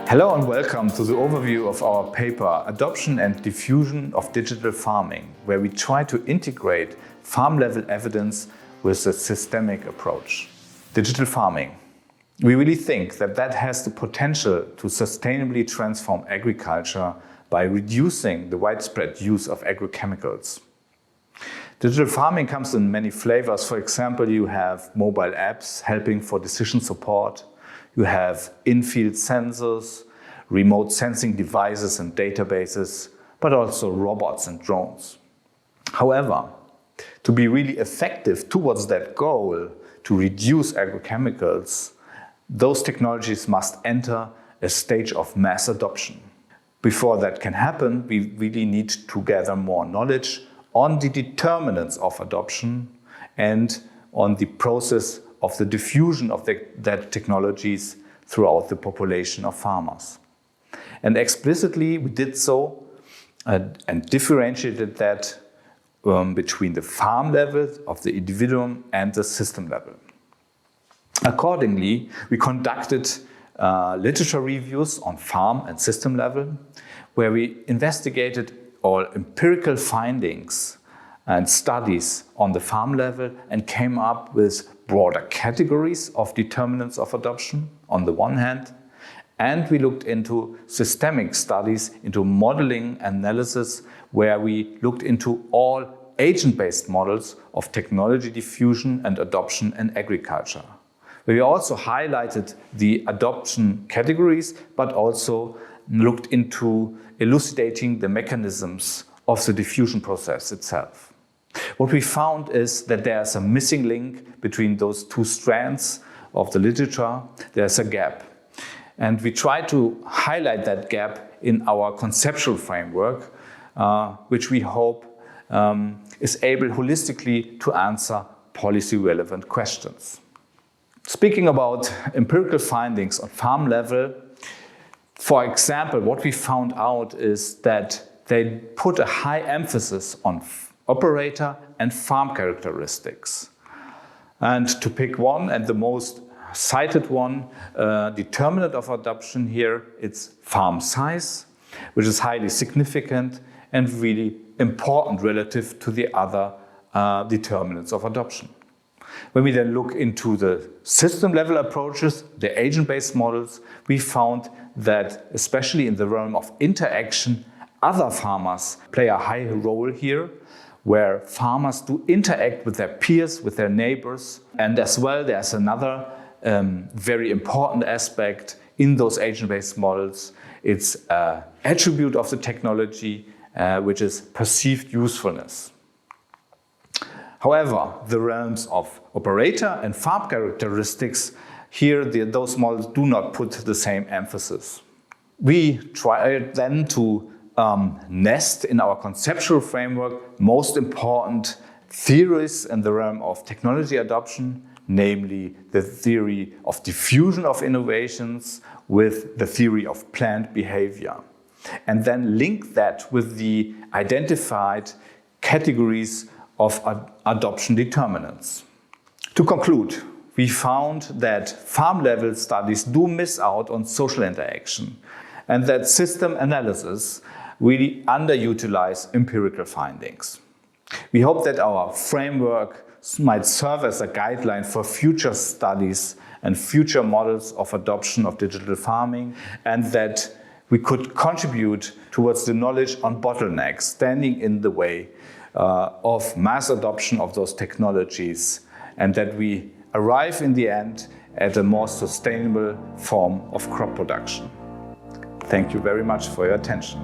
Hello and welcome to the overview of our paper Adoption and Diffusion of Digital Farming, where we try to integrate farm-level evidence with a systemic approach. Digital farming. We really think that that has the potential to sustainably transform agriculture by reducing the widespread use of agrochemicals. Digital farming comes in many flavors. For example, you have mobile apps helping for decision support. You have in-field sensors, remote sensing devices and databases, but also robots and drones. However, to be really effective towards that goal, to reduce agrochemicals, those technologies must enter a stage of mass adoption. Before that can happen, we really need to gather more knowledge on the determinants of adoption and on the process of the diffusion of that technologies throughout the population of farmers. And explicitly we did so and differentiated that between the farm level of the individuum and the system level. Accordingly, we conducted literature reviews on farm and system level, where we investigated all empirical findings and studies on the farm level and came up with broader categories of determinants of adoption on the one hand, and we looked into systemic studies, into modeling analysis, where we looked into all agent-based models of technology diffusion and adoption in agriculture. We also highlighted the adoption categories, but also looked into elucidating the mechanisms of the diffusion process itself. What we found is that there's a missing link between those two strands of the literature. There's a gap. And we try to highlight that gap in our conceptual framework, which we hope is able holistically to answer policy-relevant questions. Speaking about empirical findings on farm level, for example, what we found out is that they put a high emphasis on operator and farm characteristics. And to pick one, and the most cited one, determinant of adoption here, it's farm size, which is highly significant and really important relative to the other determinants of adoption. When we then look into the system-level approaches, the agent-based models, we found that, especially in the realm of interaction, other farmers play a high role here, where farmers do interact with their peers, with their neighbors. And as well, there's another very important aspect in those agent-based models. It's an attribute of the technology, which is perceived usefulness. However, the realms of operator and farm characteristics, here those models do not put the same emphasis. We tried then to nest in our conceptual framework most important theories in the realm of technology adoption, namely the theory of diffusion of innovations with the theory of planned behavior, and then link that with the identified categories of adoption determinants. To conclude, we found that farm-level studies do miss out on social interaction and that system analysis really underutilize empirical findings. We hope that our framework might serve as a guideline for future studies and future models of adoption of digital farming, and that we could contribute towards the knowledge on bottlenecks standing in the way of mass adoption of those technologies, and that we arrive in the end at a more sustainable form of crop production. Thank you very much for your attention.